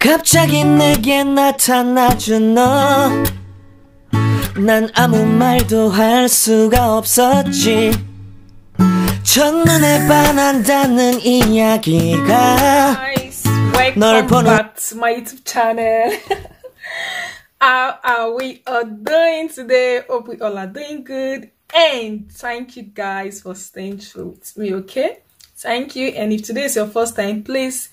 갑자기 내게 나타나준 너, 난 아무 말도 할 수가 없었지. 첫눈에 반한다는 이야기가 Guys, welcome back to my YouTube channel. How are we all doing today? Hope we all are doing good, and thank you guys for staying true with me. Okay, thank you. And if today is your first time, please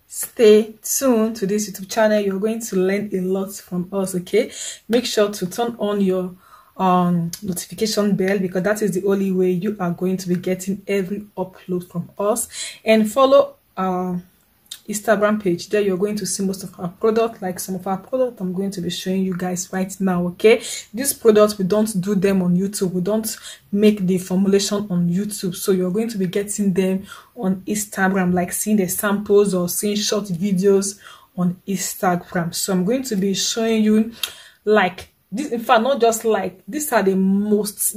stay tuned to this YouTube channel. You're going to learn a lot from us. Okay, make sure to turn on your notification bell, because that is the only way you are going to be getting every upload from us. And follow our Instagram page. There you're going to see most of our product. Like some of our product I'm going to be showing you guys right now. Okay, these products, we don't do them on YouTube. We don't make the formulation on YouTube, so you're going to be getting them on Instagram, like seeing the samples or seeing short videos on Instagram. So I'm going to be showing you like this. In fact, not just like, these are the most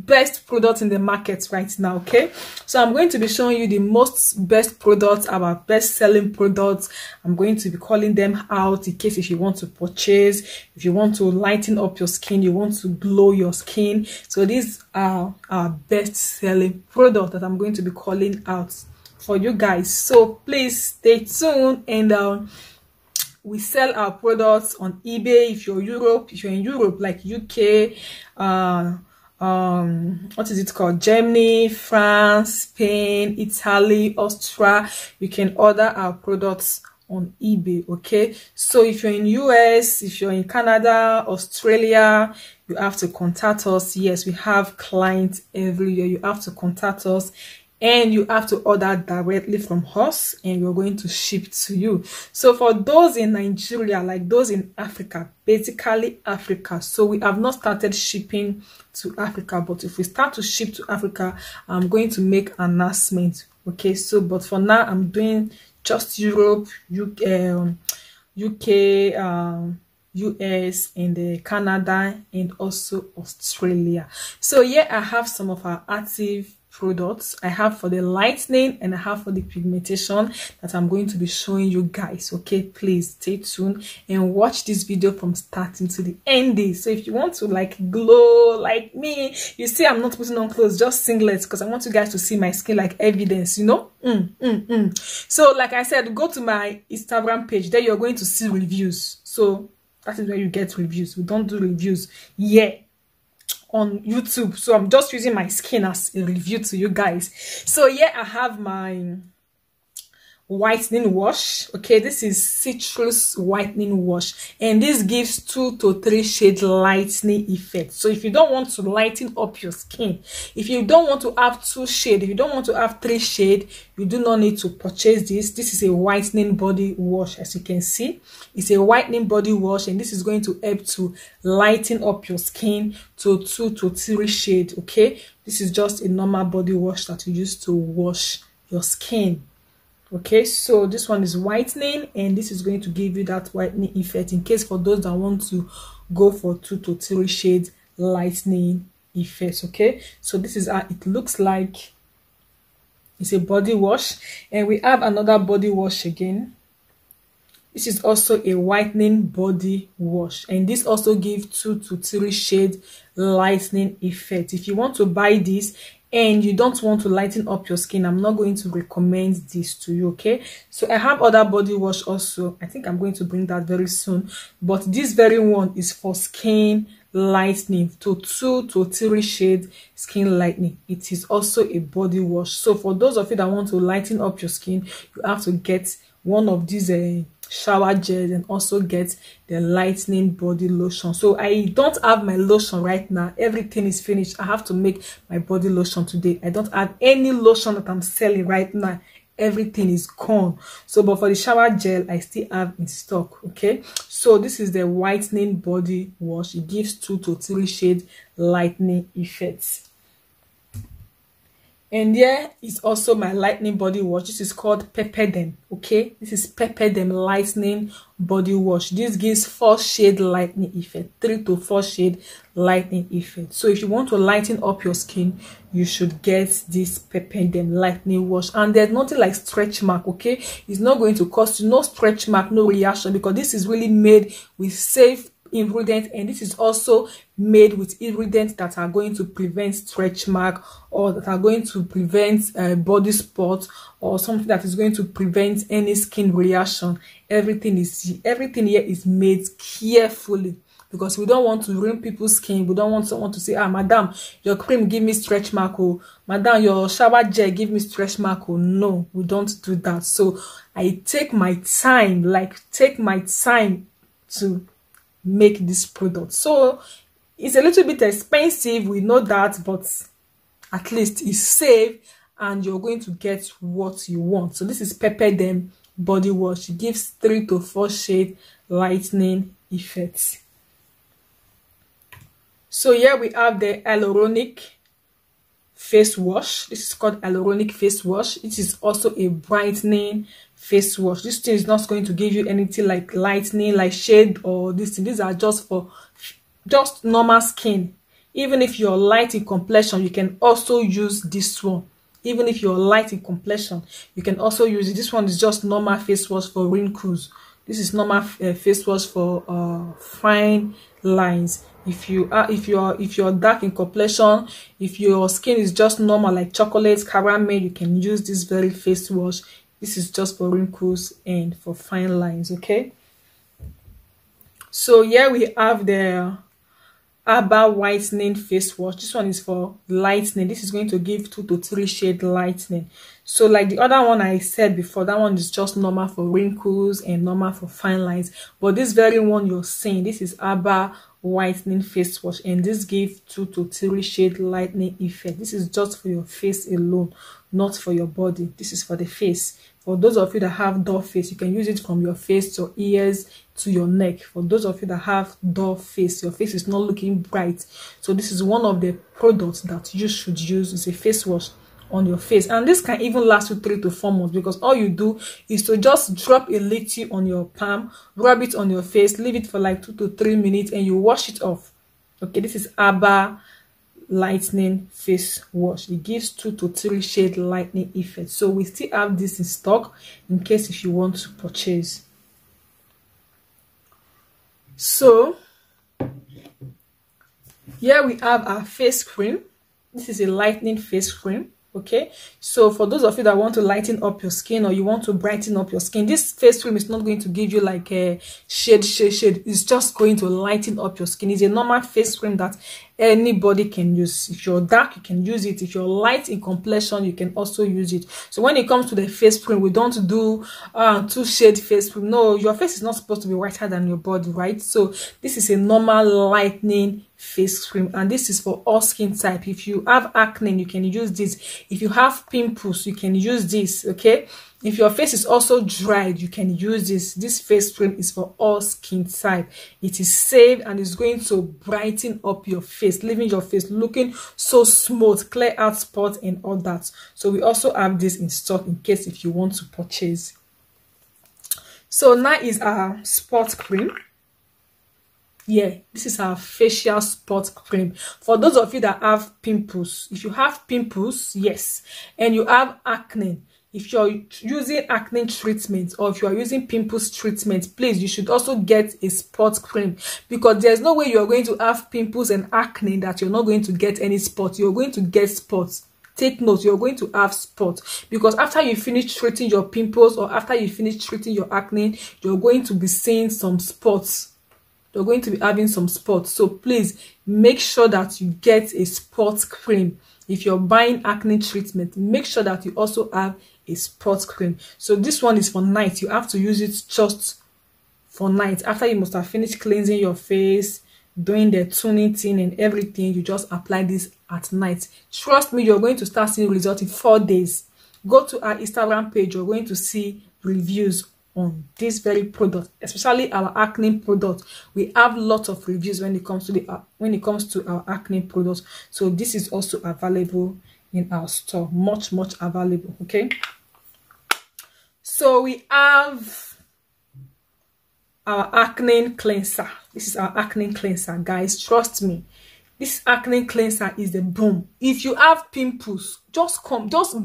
best products in the market right now. Okay, so I'm going to be showing you the most best products, our best selling products. I'm going to be calling them out in case if you want to purchase, if you want to lighten up your skin, you want to glow your skin. So these are our best selling products that I'm going to be calling out for you guys. So please stay tuned. And we sell our products on eBay. If you're in Europe, like UK, what is it called, Germany, France, Spain, Italy, Austria, you can order our products on eBay. Okay, so if you're in US, if you're in Canada, Australia, you have to contact us. Yes, we have clients everywhere. You have to contact us, and you have to order directly from us, and we're going to ship to you. So for those in Nigeria, like those in Africa, basically Africa, so we have not started shipping to Africa, but if we start to ship to Africa, I'm going to make an announcement. Okay, so but for now I'm doing just Europe, UK, US, and Canada, and also Australia. So yeah, I have some of our active products. I have for the lightening, and I have for the pigmentation that I'm going to be showing you guys. Okay, please stay tuned and watch this video from starting to the ending. So if you want to like glow like me, you see I'm not putting on clothes, just singlets, because I want you guys to see my skin like evidence, you know. So like I said, go to my Instagram page. There you're going to see reviews. So that is where you get reviews. We don't do reviews on YouTube, so I'm just using my skin as a review to you guys. So yeah, I have my whitening wash. Okay, this is citrus whitening wash, and this gives 2 to 3 shade lightening effect. So if you don't want to lighten up your skin, if you don't want to have 2 shade, if you don't want to have 3 shade, you do not need to purchase this. This is a whitening body wash. As you can see, it's a whitening body wash, and this is going to help to lighten up your skin to 2 to 3 shade. Okay, this is just a normal body wash that you use to wash your skin. Okay, so this one is whitening, and this is going to give you that whitening effect in case for those that want to go for 2 to 3 shade lightening effects. Okay, so this is how it looks like. It's a body wash, and we have another body wash again. This is also a whitening body wash, and this also gives 2 to 3 shade lightening effect. If you want to buy this and you don't want to lighten up your skin, I'm not going to recommend this to you. Okay, so I have other body wash also. I think I'm going to bring that very soon, but this very one is for skin lightening, to 2 to 3 shade skin lightening. It is also a body wash. So for those of you that want to lighten up your skin, you have to get one of these shower gels, and also get the lightening body lotion. So I don't have my lotion right now. Everything is finished. I have to make my body lotion today. I don't have any lotion that I'm selling right now. Everything is gone. So but for the shower gel, I still have in stock. Okay, so this is the whitening body wash. It gives 2 to 3 shade lightening effects. And here is also my lightening body wash. This is called Pepe. Okay, this is Pepe lightening body wash. This gives 4 shade lightening effect, 3 to 4 shade lightening effect. So if you want to lighten up your skin, you should get this Pepe lightening wash. And there's nothing like stretch mark. Okay, it's not going to cost you no stretch mark, no reaction, because this is really made with safe ingredient, and this is also made with ingredients that are going to prevent stretch mark, or that are going to prevent body spots, or something that is going to prevent any skin reaction. Everything here is made carefully, because we don't want to ruin people's skin. We don't want someone to say, ah, madam, your cream give me stretch mark, oh, madam, your shower gel give me stretch mark. Oh, no, we don't do that. So I take my time, to make this product. So it's a little bit expensive, we know that, but at least it's safe and you're going to get what you want. So this is Pepe body wash. It gives 3 to 4 shade lightening effects. So here we have the Alloronic face wash. This is called Alloronic face wash. It is also a brightening face wash. This thing is not going to give you anything like lightening, like shade, or this thing. These are just for just normal skin. Even if you're light in complexion, you can also use this one. Even if you're light in complexion, you can also use it. This one is just normal face wash for wrinkles. This is normal face wash for fine lines. If you're dark in complexion, if your skin is just normal like chocolate, caramel, you can use this very face wash. This is just for wrinkles and for fine lines. Okay, so here we have the Whitening face wash. This one is for lightening. This is going to give 2 to 3 shade lightening. So like the other one I said before, that one is just normal for wrinkles and normal for fine lines. But this very one you're seeing, this is Whitening face wash, and this gives 2 to 3 shade lightening effect. This is just for your face alone, not for your body. This is for the face. For those of you that have dull face, you can use it from your face to your ears to your neck. For those of you that have dull face, your face is not looking bright, so this is one of the products that you should use. It's a face wash on your face, and this can even last you 3 to 4 months, because all you do is to just drop a little on your palm, rub it on your face, leave it for like 2 to 3 minutes, and you wash it off. Okay, this is lightening face wash. It gives 2 to 3 shade lightening effect. So we still have this in stock in case if you want to purchase. So here we have our face cream. This is a lightening face cream. Okay, so for those of you that want to lighten up your skin, or you want to brighten up your skin, this face cream is not going to give you like a shade. It's just going to lighten up your skin. It's a normal face cream that anybody can use. If you're dark, you can use it. If you're light in complexion, you can also use it. So when it comes to the face cream, we don't do 2 shade face cream. No, your face is not supposed to be whiter than your body, right? So this is a normal lightening face cream, and this is for all skin type. If you have acne, you can use this. If you have pimples, you can use this. Okay, if your face is also dried, you can use this face cream. Is for all skin type. It is safe and is going to brighten up your face, leaving your face looking so smooth, clear out spots and all that. So we also have this in stock in case if you want to purchase. So now is our spot cream. Yeah, this is our facial spot cream. For those of you that have pimples, if you have pimples, yes, and you have acne, if you're using acne treatment, or if you are using pimples treatment, please, you should also get a spot cream, because there's no way you're going to have pimples and acne that you're not going to get any spots. You're going to get spots. Take note, you're going to have spots, because after you finish treating your pimples, or after you finish treating your acne, you're going to be seeing some spots. You're going to be having some spots. So please make sure that you get a spot cream. If you're buying acne treatment, make sure that you also have a spot cream. So this one is for night. You have to use it just for night. After you must have finished cleansing your face, doing the tuning thing and everything, you just apply this at night. Trust me, you're going to start seeing results in 4 days. Go to our Instagram page. You're going to see reviews on this very product, especially our acne product. We have lots of reviews when it comes to our acne products. So this is also available in our store, much available. Okay, so we have our acne cleanser. This is our acne cleanser, guys. Trust me, this acne cleanser is the boom. If you have pimples, just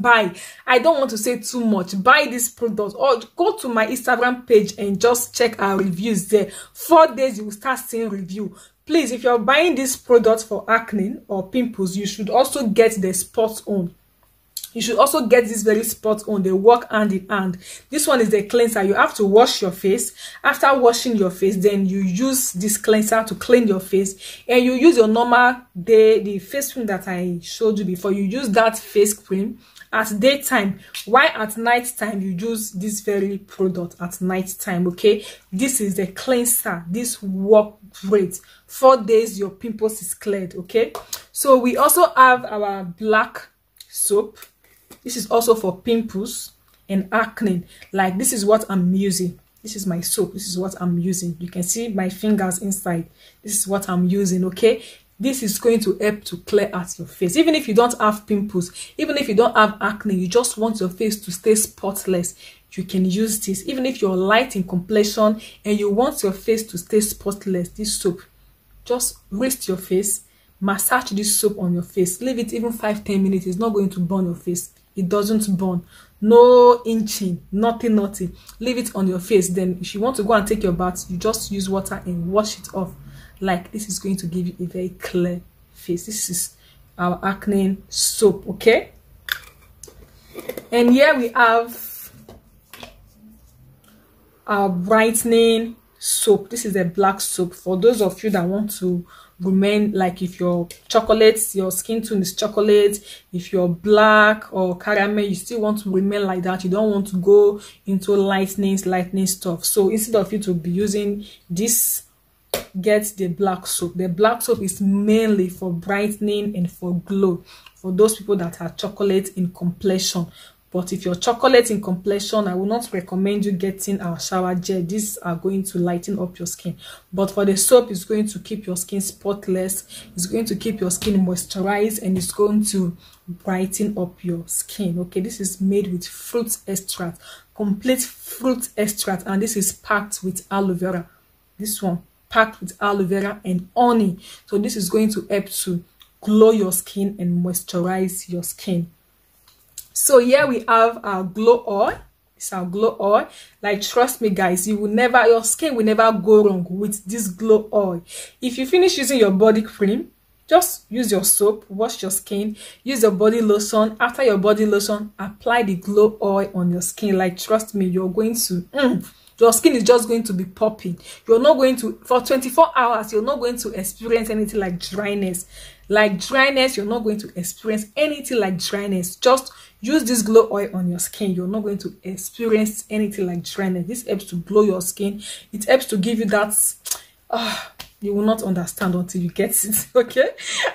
buy. I don't want to say too much. Buy this product or go to my Instagram page and just check our reviews there. 4 days you will start seeing review. Please, if you're buying this product for acne or pimples, you should also get the spot on. You should also get this very spot on. They work hand in hand. This one is the cleanser. You have to wash your face. After washing your face, then you use this cleanser to clean your face, and you use your normal the face cream that I showed you before. You use that face cream at daytime, while at night time you use this very product at night time. Okay, this is the cleanser. This works great. 4 days your pimples is cleared. Okay, so we also have our black soap. This is also for pimples and acne. Like, this is what I'm using. This is my soap. This is what I'm using. You can see my fingers inside. This is what I'm using. Okay, this is going to help to clear out your face. Even if you don't have pimples, even if you don't have acne, you just want your face to stay spotless, you can use this. Even if you're light in complexion and you want your face to stay spotless, this soap, just rest your face, massage this soap on your face, leave it even 5-10 minutes. It's not going to burn your face. It doesn't burn. No inching, nothing. Leave it on your face. Then if you want to go and take your bath, you just use water and wash it off. Like, this is going to give you a very clear face. This is our acne soap. Okay, and here we have our brightening soap. This is a black soap for those of you that want to remain, like, if your skin tone is chocolate, if you're black or caramel, you still want to remain like that. You don't want to go into lightening stuff. So instead of you to be using this, get the black soap. The black soap is mainly for brightening and for glow, for those people that are chocolate in complexion. But if you're chocolate in complexion, I will not recommend you getting our shower gel. These are going to lighten up your skin. But for the soap, it's going to keep your skin spotless. It's going to keep your skin moisturized, and it's going to brighten up your skin. Okay, this is made with fruit extract, complete fruit extract, and this is packed with aloe vera. This one packed with aloe vera and honey. So this is going to help to glow your skin and moisturize your skin. So here we have our glow oil. It's our glow oil. Like, trust me, guys, your skin will never go wrong with this glow oil. If you finish using your body cream, just use your soap, wash your skin, use your body lotion. After your body lotion, apply the glow oil on your skin. Like, trust me, you're going to your skin is just going to be popping. You're not going to, for 24 hours, you're not going to experience anything like dryness. You're not going to experience anything like dryness. Just use this glow oil on your skin. You're not going to experience anything like dryness. This helps to glow your skin. It helps to give you that, you will not understand until you get it. Okay,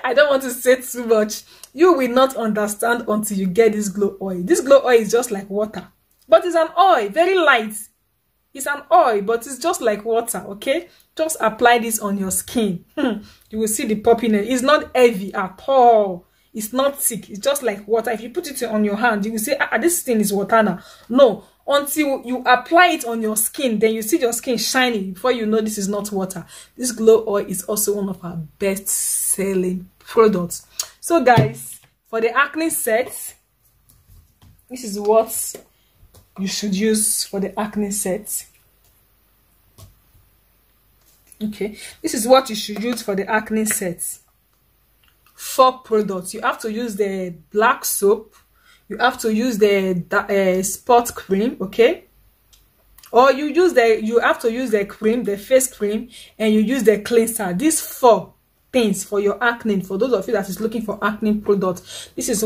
I don't want to say too much. You will not understand until you get this glow oil. This glow oil is just like water, but it's an oil, very light. It's an oil, but it's just like water. Okay, just apply this on your skin. You will see the poppiness. It's not heavy at all. It's not thick. It's just like water. If you put it on your hand, you will say, this thing is water now. No, until you apply it on your skin, then you see your skin shining. Before you know, this is not water. This glow oil is also one of our best selling products. So guys, for the acne set, this is what you should use for the acne set. Okay, this is what you should use for the acne set. 4 products. You have to use the black soap, you have to use the spot cream, okay, or you have to use the cream, the face cream, and you use the cleanser. These 4 things for your acne. For those of you that is looking for acne products, this is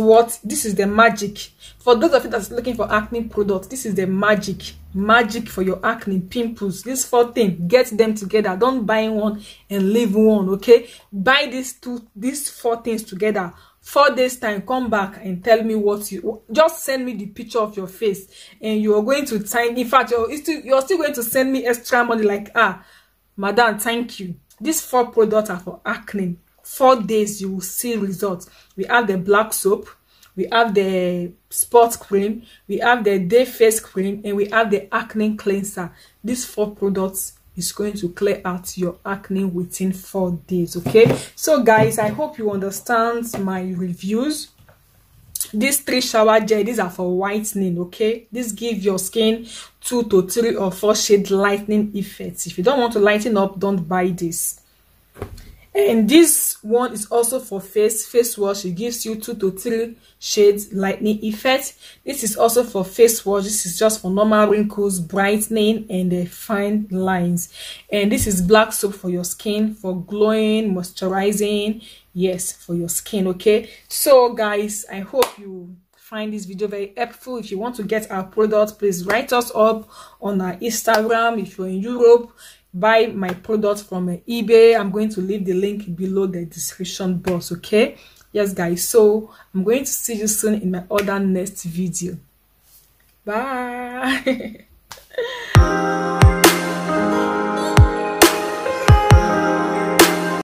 the magic. For those of you that's looking for acne products, this is the magic for your acne, pimples. These 4 things, get them together. Don't buy one and leave one. Okay, buy these 4 things together. 4 days time, come back and tell me what you just send me the picture of your face, and you are going to thank. In fact, you're still going to send me extra money. Like, madam, thank you. These 4 products are for acne. 4 days you will see results. We have the black soap, we have the spot cream, we have the day face cream, and we have the acne cleanser. These 4 products is going to clear out your acne within 4 days. Okay, so guys, I hope you understand my reviews. These 3 shower gel, these are for whitening. Okay, this give your skin 2 to 3 or 4 shade lightening effects. If you don't want to lighten up, don't buy this. And this one is also for face wash. It gives you 2 to 3 shades lightening effect. This is also for face wash. This is just for normal wrinkles, brightening, and fine lines. And this is black soap for your skin, for glowing, moisturizing. Yes, for your skin. Okay, so guys, I hope you find this video very helpful. If you want to get our product, please write us up on our Instagram. If you're in Europe, buy my product from eBay. I'm going to leave the link below the description box. Okay, yes guys, so I'm going to see you soon in my other next video. Bye.